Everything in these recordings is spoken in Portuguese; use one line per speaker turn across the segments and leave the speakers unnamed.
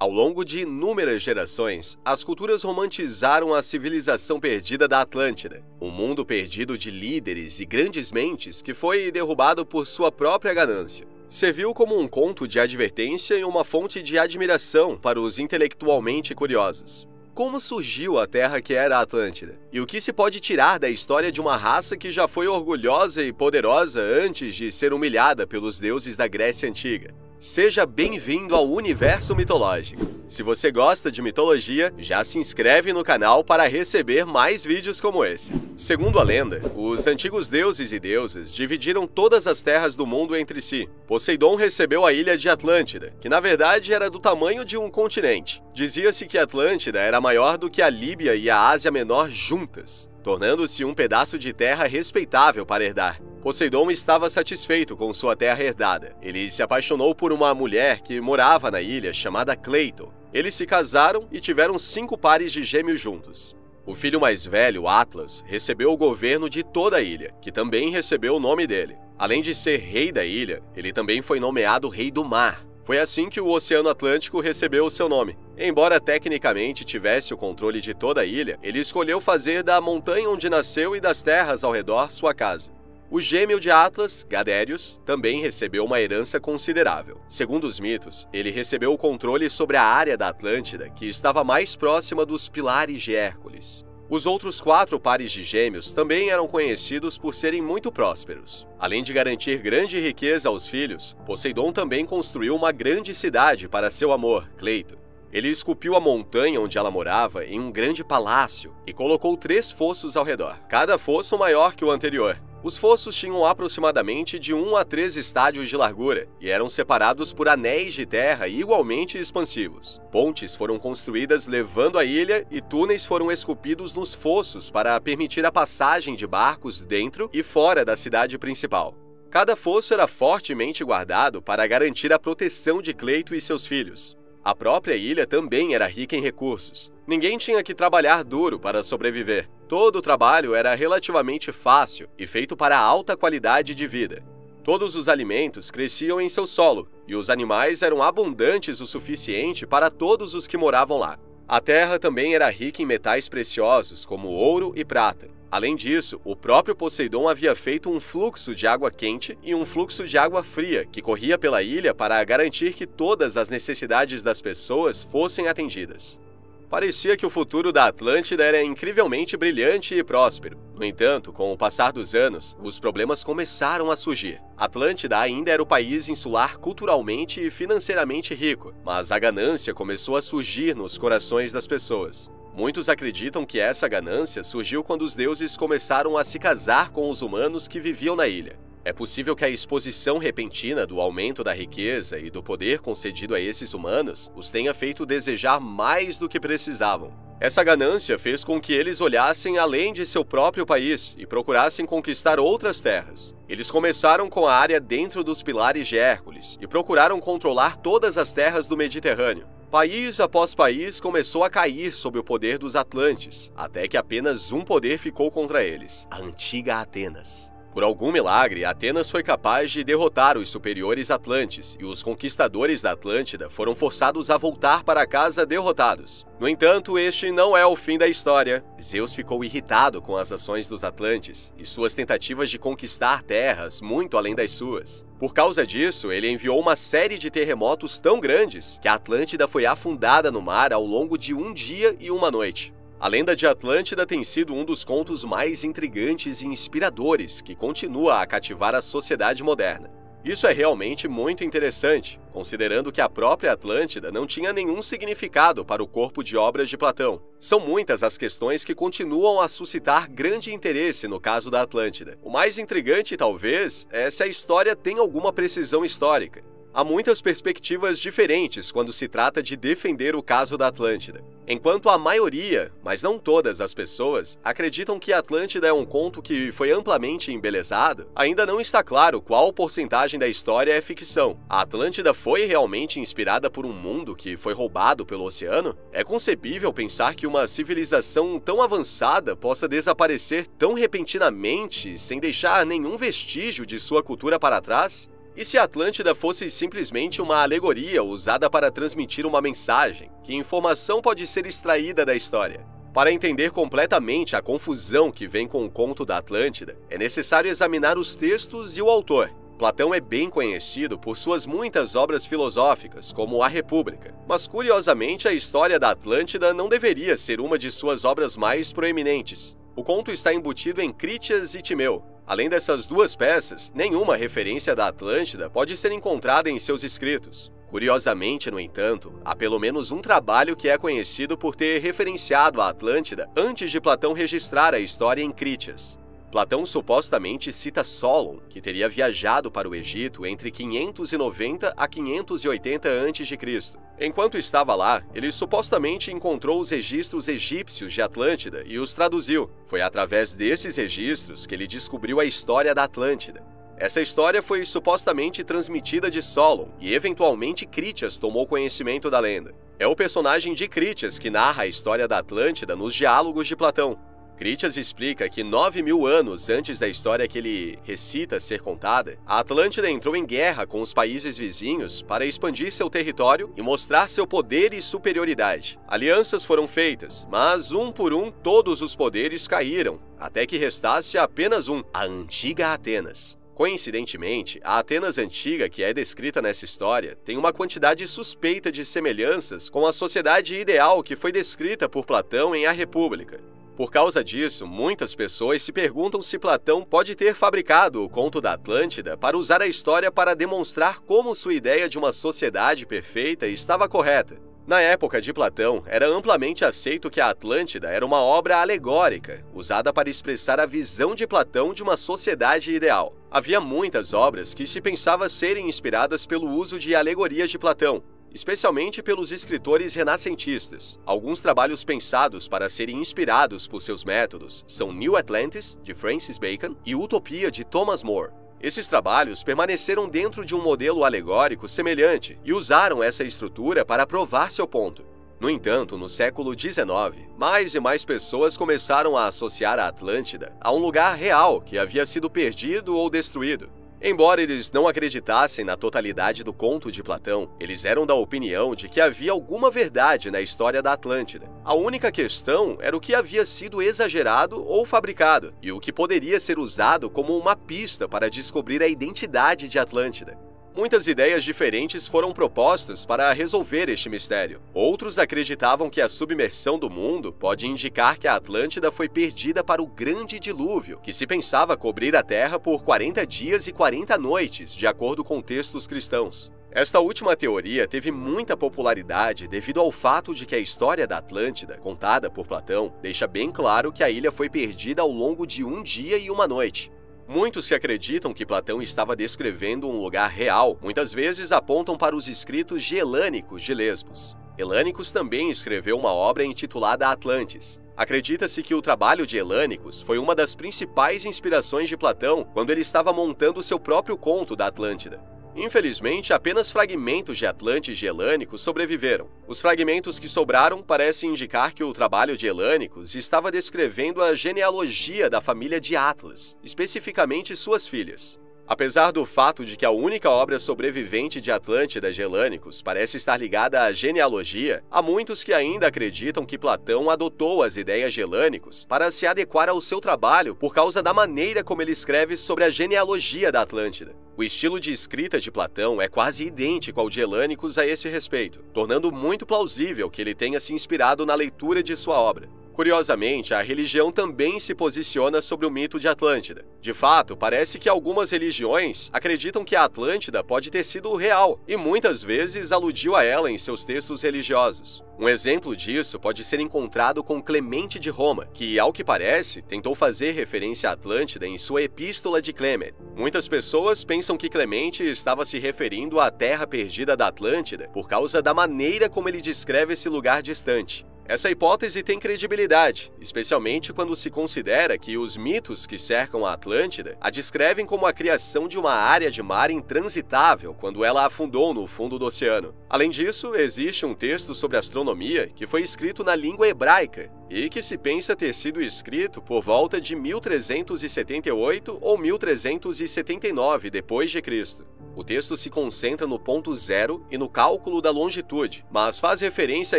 Ao longo de inúmeras gerações, as culturas romantizaram a civilização perdida da Atlântida, um mundo perdido de líderes e grandes mentes que foi derrubado por sua própria ganância. Serviu como um conto de advertência e uma fonte de admiração para os intelectualmente curiosos. Como surgiu a Terra que era a Atlântida? E o que se pode tirar da história de uma raça que já foi orgulhosa e poderosa antes de ser humilhada pelos deuses da Grécia Antiga? Seja bem-vindo ao universo mitológico. Se você gosta de mitologia, já se inscreve no canal para receber mais vídeos como esse. Segundo a lenda, os antigos deuses e deusas dividiram todas as terras do mundo entre si. Poseidon recebeu a ilha de Atlântida, que na verdade era do tamanho de um continente. Dizia-se que Atlântida era maior do que a Líbia e a Ásia Menor juntas, tornando-se um pedaço de terra respeitável para herdar. Poseidon estava satisfeito com sua terra herdada. Ele se apaixonou por uma mulher que morava na ilha chamada Cleito. Eles se casaram e tiveram 5 pares de gêmeos juntos. O filho mais velho, Atlas, recebeu o governo de toda a ilha, que também recebeu o nome dele. Além de ser rei da ilha, ele também foi nomeado rei do mar. Foi assim que o Oceano Atlântico recebeu o seu nome. Embora tecnicamente tivesse o controle de toda a ilha, ele escolheu fazer da montanha onde nasceu e das terras ao redor sua casa. O gêmeo de Atlas, Gadérios, também recebeu uma herança considerável. Segundo os mitos, ele recebeu o controle sobre a área da Atlântida, que estava mais próxima dos pilares de Hércules. Os outros 4 pares de gêmeos também eram conhecidos por serem muito prósperos. Além de garantir grande riqueza aos filhos, Poseidon também construiu uma grande cidade para seu amor, Cleito. Ele esculpiu a montanha onde ela morava em um grande palácio e colocou 3 fossos ao redor, cada fosso maior que o anterior. Os fossos tinham aproximadamente de 1 a 3 estádios de largura e eram separados por anéis de terra igualmente expansivos. Pontes foram construídas levando a ilha e túneis foram esculpidos nos fossos para permitir a passagem de barcos dentro e fora da cidade principal. Cada fosso era fortemente guardado para garantir a proteção de Cleito e seus filhos. A própria ilha também era rica em recursos. Ninguém tinha que trabalhar duro para sobreviver. Todo o trabalho era relativamente fácil e feito para alta qualidade de vida. Todos os alimentos cresciam em seu solo e os animais eram abundantes o suficiente para todos os que moravam lá. A terra também era rica em metais preciosos como ouro e prata. Além disso, o próprio Poseidon havia feito um fluxo de água quente e um fluxo de água fria que corria pela ilha para garantir que todas as necessidades das pessoas fossem atendidas. Parecia que o futuro da Atlântida era incrivelmente brilhante e próspero. No entanto, com o passar dos anos, os problemas começaram a surgir. Atlântida ainda era o país insular culturalmente e financeiramente rico, mas a ganância começou a surgir nos corações das pessoas. Muitos acreditam que essa ganância surgiu quando os deuses começaram a se casar com os humanos que viviam na ilha. É possível que a exposição repentina do aumento da riqueza e do poder concedido a esses humanos os tenha feito desejar mais do que precisavam. Essa ganância fez com que eles olhassem além de seu próprio país e procurassem conquistar outras terras. Eles começaram com a área dentro dos pilares de Hércules e procuraram controlar todas as terras do Mediterrâneo. País após país começou a cair sob o poder dos Atlantes, até que apenas um poder ficou contra eles, a antiga Atenas. Por algum milagre, Atenas foi capaz de derrotar os superiores Atlantes e os conquistadores da Atlântida foram forçados a voltar para casa derrotados. No entanto, este não é o fim da história. Zeus ficou irritado com as ações dos Atlantes e suas tentativas de conquistar terras muito além das suas. Por causa disso, ele enviou uma série de terremotos tão grandes que a Atlântida foi afundada no mar ao longo de 1 dia e 1 noite. A lenda de Atlântida tem sido um dos contos mais intrigantes e inspiradores que continua a cativar a sociedade moderna. Isso é realmente muito interessante, considerando que a própria Atlântida não tinha nenhum significado para o corpo de obras de Platão. São muitas as questões que continuam a suscitar grande interesse no caso da Atlântida. O mais intrigante, talvez, é se a história tem alguma precisão histórica. Há muitas perspectivas diferentes quando se trata de defender o caso da Atlântida. Enquanto a maioria, mas não todas as pessoas, acreditam que Atlântida é um conto que foi amplamente embelezado, ainda não está claro qual porcentagem da história é ficção. A Atlântida foi realmente inspirada por um mundo que foi roubado pelo oceano? É concebível pensar que uma civilização tão avançada possa desaparecer tão repentinamente, sem deixar nenhum vestígio de sua cultura para trás? E se a Atlântida fosse simplesmente uma alegoria usada para transmitir uma mensagem? Que informação pode ser extraída da história? Para entender completamente a confusão que vem com o conto da Atlântida, é necessário examinar os textos e o autor. Platão é bem conhecido por suas muitas obras filosóficas, como A República, mas curiosamente a história da Atlântida não deveria ser uma de suas obras mais proeminentes. O conto está embutido em Critias e Timeu. Além dessas duas peças, nenhuma referência da Atlântida pode ser encontrada em seus escritos. Curiosamente, no entanto, há pelo menos um trabalho que é conhecido por ter referenciado a Atlântida antes de Platão registrar a história em Critias. Platão supostamente cita Solon, que teria viajado para o Egito entre 590 a 580 a.C. Enquanto estava lá, ele supostamente encontrou os registros egípcios de Atlântida e os traduziu. Foi através desses registros que ele descobriu a história da Atlântida. Essa história foi supostamente transmitida de Solon e eventualmente Critias tomou conhecimento da lenda. É o personagem de Critias que narra a história da Atlântida nos diálogos de Platão. Critias explica que 9.000 anos antes da história que ele recita ser contada, a Atlântida entrou em guerra com os países vizinhos para expandir seu território e mostrar seu poder e superioridade. Alianças foram feitas, mas um por um todos os poderes caíram, até que restasse apenas um, a antiga Atenas. Coincidentemente, a Atenas antiga que é descrita nessa história tem uma quantidade suspeita de semelhanças com a sociedade ideal que foi descrita por Platão em A República. Por causa disso, muitas pessoas se perguntam se Platão pode ter fabricado o conto da Atlântida para usar a história para demonstrar como sua ideia de uma sociedade perfeita estava correta. Na época de Platão, era amplamente aceito que a Atlântida era uma obra alegórica, usada para expressar a visão de Platão de uma sociedade ideal. Havia muitas obras que se pensava serem inspiradas pelo uso de alegorias de Platão, especialmente pelos escritores renascentistas. Alguns trabalhos pensados para serem inspirados por seus métodos são New Atlantis, de Francis Bacon, e Utopia, de Thomas More. Esses trabalhos permaneceram dentro de um modelo alegórico semelhante e usaram essa estrutura para provar seu ponto. No entanto, no século XIX, mais e mais pessoas começaram a associar a Atlântida a um lugar real que havia sido perdido ou destruído. Embora eles não acreditassem na totalidade do conto de Platão, eles eram da opinião de que havia alguma verdade na história da Atlântida. A única questão era o que havia sido exagerado ou fabricado, e o que poderia ser usado como uma pista para descobrir a identidade de Atlântida. Muitas ideias diferentes foram propostas para resolver este mistério. Outros acreditavam que a submersão do mundo pode indicar que a Atlântida foi perdida para o grande dilúvio, que se pensava cobrir a Terra por 40 dias e 40 noites, de acordo com textos cristãos. Esta última teoria teve muita popularidade devido ao fato de que a história da Atlântida, contada por Platão, deixa bem claro que a ilha foi perdida ao longo de um dia e uma noite. Muitos que acreditam que Platão estava descrevendo um lugar real, muitas vezes apontam para os escritos de Helânicos de Lesbos. Helânicos também escreveu uma obra intitulada Atlantis. Acredita-se que o trabalho de Helânicos foi uma das principais inspirações de Platão quando ele estava montando seu próprio conto da Atlântida. Infelizmente, apenas fragmentos de Atlantes de Helânicos sobreviveram. Os fragmentos que sobraram parecem indicar que o trabalho de Helânicos estava descrevendo a genealogia da família de Atlas, especificamente suas filhas. Apesar do fato de que a única obra sobrevivente de Atlântida de Helânicos parece estar ligada à genealogia, há muitos que ainda acreditam que Platão adotou as ideias de Helânicos para se adequar ao seu trabalho por causa da maneira como ele escreve sobre a genealogia da Atlântida. O estilo de escrita de Platão é quase idêntico ao de Helânicos a esse respeito, tornando muito plausível que ele tenha se inspirado na leitura de sua obra. Curiosamente, a religião também se posiciona sobre o mito de Atlântida. De fato, parece que algumas religiões acreditam que a Atlântida pode ter sido real e muitas vezes aludiu a ela em seus textos religiosos. Um exemplo disso pode ser encontrado com Clemente de Roma, que, ao que parece, tentou fazer referência à Atlântida em sua Epístola de Clement. Muitas pessoas pensam que Clemente estava se referindo à terra perdida da Atlântida por causa da maneira como ele descreve esse lugar distante. Essa hipótese tem credibilidade, especialmente quando se considera que os mitos que cercam a Atlântida a descrevem como a criação de uma área de mar intransitável quando ela afundou no fundo do oceano. Além disso, existe um texto sobre astronomia que foi escrito na língua hebraica e que se pensa ter sido escrito por volta de 1378 ou 1379 depois de Cristo. O texto se concentra no ponto zero e no cálculo da longitude, mas faz referência a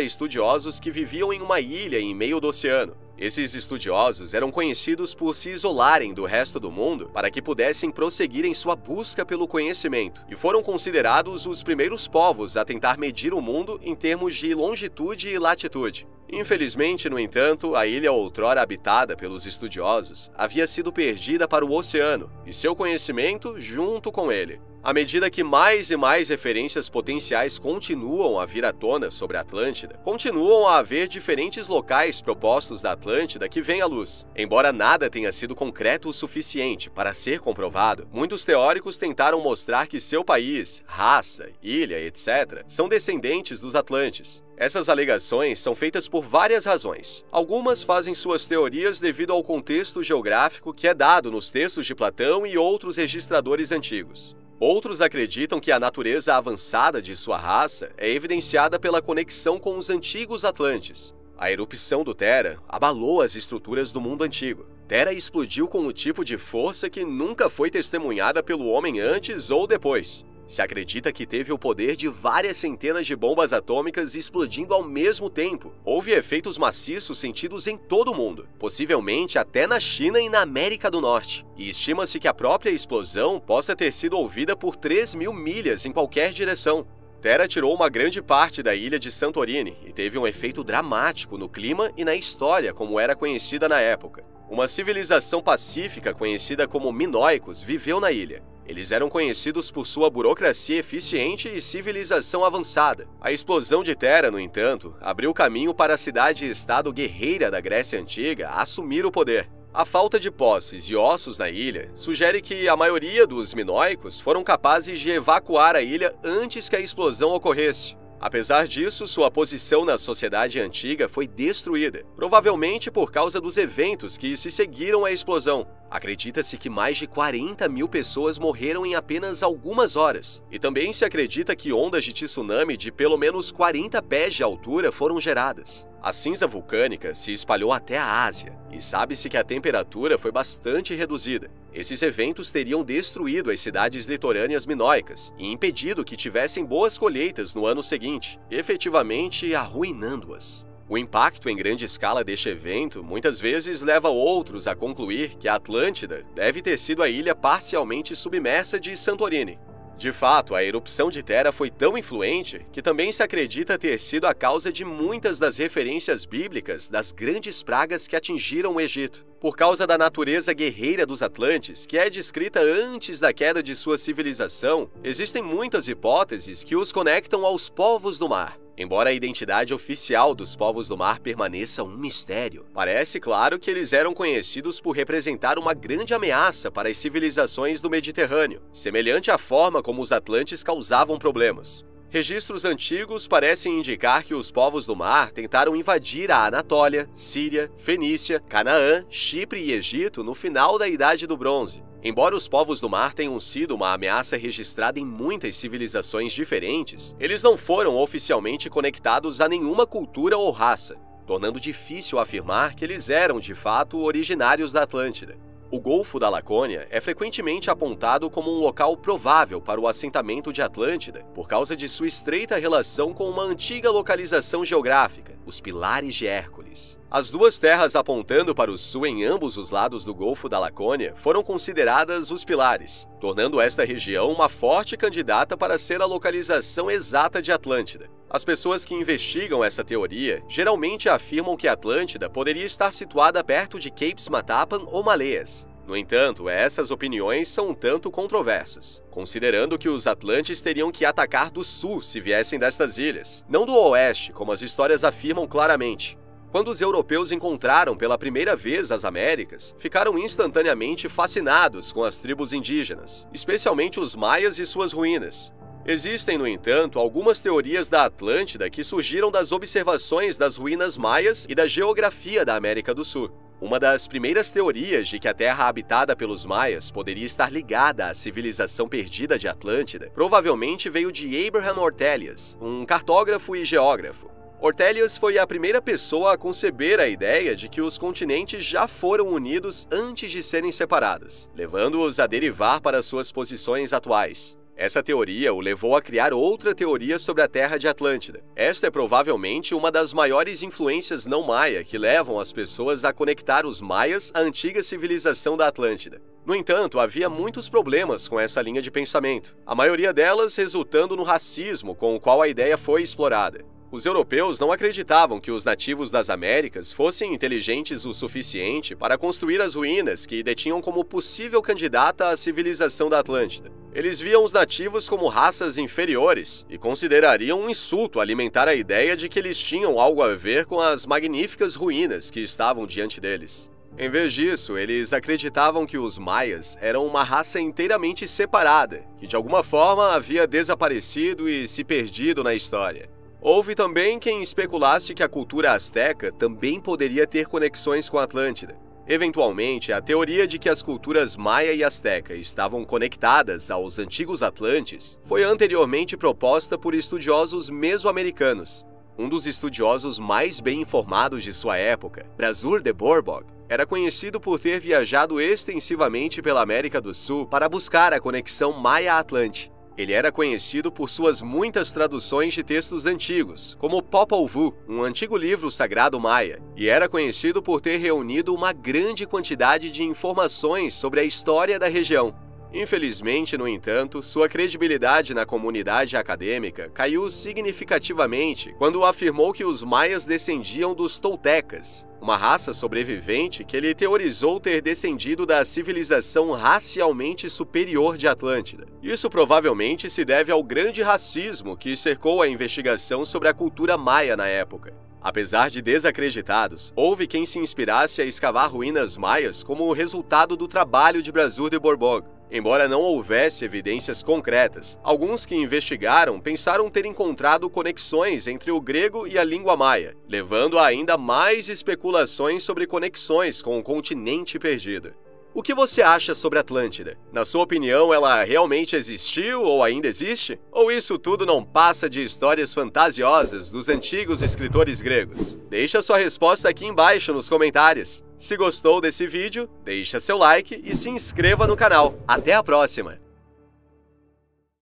estudiosos que viviam em uma ilha em meio do oceano. Esses estudiosos eram conhecidos por se isolarem do resto do mundo para que pudessem prosseguir em sua busca pelo conhecimento, e foram considerados os primeiros povos a tentar medir o mundo em termos de longitude e latitude. Infelizmente, no entanto, a ilha outrora habitada pelos estudiosos havia sido perdida para o oceano, e seu conhecimento junto com ele. À medida que mais e mais referências potenciais continuam a vir à tona sobre a Atlântida, continuam a haver diferentes locais propostos da Atlântida que vêm à luz. Embora nada tenha sido concreto o suficiente para ser comprovado, muitos teóricos tentaram mostrar que seu país, raça, ilha, etc., são descendentes dos Atlantes. Essas alegações são feitas por várias razões. Algumas fazem suas teorias devido ao contexto geográfico que é dado nos textos de Platão e outros registradores antigos. Outros acreditam que a natureza avançada de sua raça é evidenciada pela conexão com os antigos Atlantes. A erupção do Terra abalou as estruturas do mundo antigo. Terra explodiu com um tipo de força que nunca foi testemunhada pelo homem antes ou depois. Se acredita que teve o poder de várias centenas de bombas atômicas explodindo ao mesmo tempo. Houve efeitos maciços sentidos em todo o mundo, possivelmente até na China e na América do Norte. E estima-se que a própria explosão possa ter sido ouvida por 3.000 milhas em qualquer direção. Terra tirou uma grande parte da ilha de Santorini e teve um efeito dramático no clima e na história como era conhecida na época. Uma civilização pacífica conhecida como Minoicos viveu na ilha. Eles eram conhecidos por sua burocracia eficiente e civilização avançada. A explosão de Terra, no entanto, abriu caminho para a cidade-estado guerreira da Grécia Antiga assumir o poder. A falta de posses e ossos na ilha sugere que a maioria dos minoicos foram capazes de evacuar a ilha antes que a explosão ocorresse. Apesar disso, sua posição na sociedade antiga foi destruída, provavelmente por causa dos eventos que se seguiram à explosão. Acredita-se que mais de 40.000 pessoas morreram em apenas algumas horas, e também se acredita que ondas de tsunami de pelo menos 40 pés de altura foram geradas. A cinza vulcânica se espalhou até a Ásia, e sabe-se que a temperatura foi bastante reduzida. Esses eventos teriam destruído as cidades litorâneas minoicas e impedido que tivessem boas colheitas no ano seguinte, efetivamente arruinando-as. O impacto em grande escala deste evento muitas vezes leva outros a concluir que a Atlântida deve ter sido a ilha parcialmente submersa de Santorini. De fato, a erupção de Terra foi tão influente que também se acredita ter sido a causa de muitas das referências bíblicas das grandes pragas que atingiram o Egito. Por causa da natureza guerreira dos Atlantes, que é descrita antes da queda de sua civilização, existem muitas hipóteses que os conectam aos povos do mar. Embora a identidade oficial dos povos do mar permaneça um mistério, parece claro que eles eram conhecidos por representar uma grande ameaça para as civilizações do Mediterrâneo, semelhante à forma como os Atlantes causavam problemas. Registros antigos parecem indicar que os povos do mar tentaram invadir a Anatólia, Síria, Fenícia, Canaã, Chipre e Egito no final da Idade do Bronze. Embora os povos do mar tenham sido uma ameaça registrada em muitas civilizações diferentes, eles não foram oficialmente conectados a nenhuma cultura ou raça, tornando difícil afirmar que eles eram de fato originários da Atlântida. O Golfo da Lacônia é frequentemente apontado como um local provável para o assentamento de Atlântida por causa de sua estreita relação com uma antiga localização geográfica, os Pilares de Hércules. As duas terras apontando para o sul em ambos os lados do Golfo da Lacônia foram consideradas os Pilares, tornando esta região uma forte candidata para ser a localização exata de Atlântida. As pessoas que investigam essa teoria geralmente afirmam que Atlântida poderia estar situada perto de Capes Matapan ou Maléas. No entanto, essas opiniões são um tanto controversas, considerando que os Atlantes teriam que atacar do sul se viessem destas ilhas, não do oeste, como as histórias afirmam claramente. Quando os europeus encontraram pela primeira vez as Américas, ficaram instantaneamente fascinados com as tribos indígenas, especialmente os maias e suas ruínas. Existem, no entanto, algumas teorias da Atlântida que surgiram das observações das ruínas maias e da geografia da América do Sul. Uma das primeiras teorias de que a terra habitada pelos maias poderia estar ligada à civilização perdida de Atlântida provavelmente veio de Abraham Ortelius, um cartógrafo e geógrafo. Ortelius foi a primeira pessoa a conceber a ideia de que os continentes já foram unidos antes de serem separados, levando-os a derivar para suas posições atuais. Essa teoria o levou a criar outra teoria sobre a Terra de Atlântida. Esta é provavelmente uma das maiores influências não maia que levam as pessoas a conectar os maias à antiga civilização da Atlântida. No entanto, havia muitos problemas com essa linha de pensamento, a maioria delas resultando no racismo com o qual a ideia foi explorada. Os europeus não acreditavam que os nativos das Américas fossem inteligentes o suficiente para construir as ruínas que detinham como possível candidata à civilização da Atlântida. Eles viam os nativos como raças inferiores e considerariam um insulto alimentar a ideia de que eles tinham algo a ver com as magníficas ruínas que estavam diante deles. Em vez disso, eles acreditavam que os maias eram uma raça inteiramente separada, que de alguma forma havia desaparecido e se perdido na história. Houve também quem especulasse que a cultura asteca também poderia ter conexões com a Atlântida. Eventualmente, a teoria de que as culturas maia e asteca estavam conectadas aos antigos atlantes foi anteriormente proposta por estudiosos mesoamericanos. Um dos estudiosos mais bem informados de sua época, Brazuр de Borbog, era conhecido por ter viajado extensivamente pela América do Sul para buscar a conexão maia-atlante. Ele era conhecido por suas muitas traduções de textos antigos, como o Popol Vuh, um antigo livro sagrado maia, e era conhecido por ter reunido uma grande quantidade de informações sobre a história da região. Infelizmente, no entanto, sua credibilidade na comunidade acadêmica caiu significativamente quando afirmou que os maias descendiam dos toltecas, uma raça sobrevivente que ele teorizou ter descendido da civilização racialmente superior de Atlântida. Isso provavelmente se deve ao grande racismo que cercou a investigação sobre a cultura maia na época. Apesar de desacreditados, houve quem se inspirasse a escavar ruínas maias como resultado do trabalho de Brazuр de Borbog. Embora não houvesse evidências concretas, alguns que investigaram pensaram ter encontrado conexões entre o grego e a língua maia, levando a ainda mais especulações sobre conexões com o continente perdido. O que você acha sobre Atlântida? Na sua opinião, ela realmente existiu ou ainda existe? Ou isso tudo não passa de histórias fantasiosas dos antigos escritores gregos? Deixa sua resposta aqui embaixo nos comentários. Se gostou desse vídeo, deixa seu like e se inscreva no canal. Até a próxima!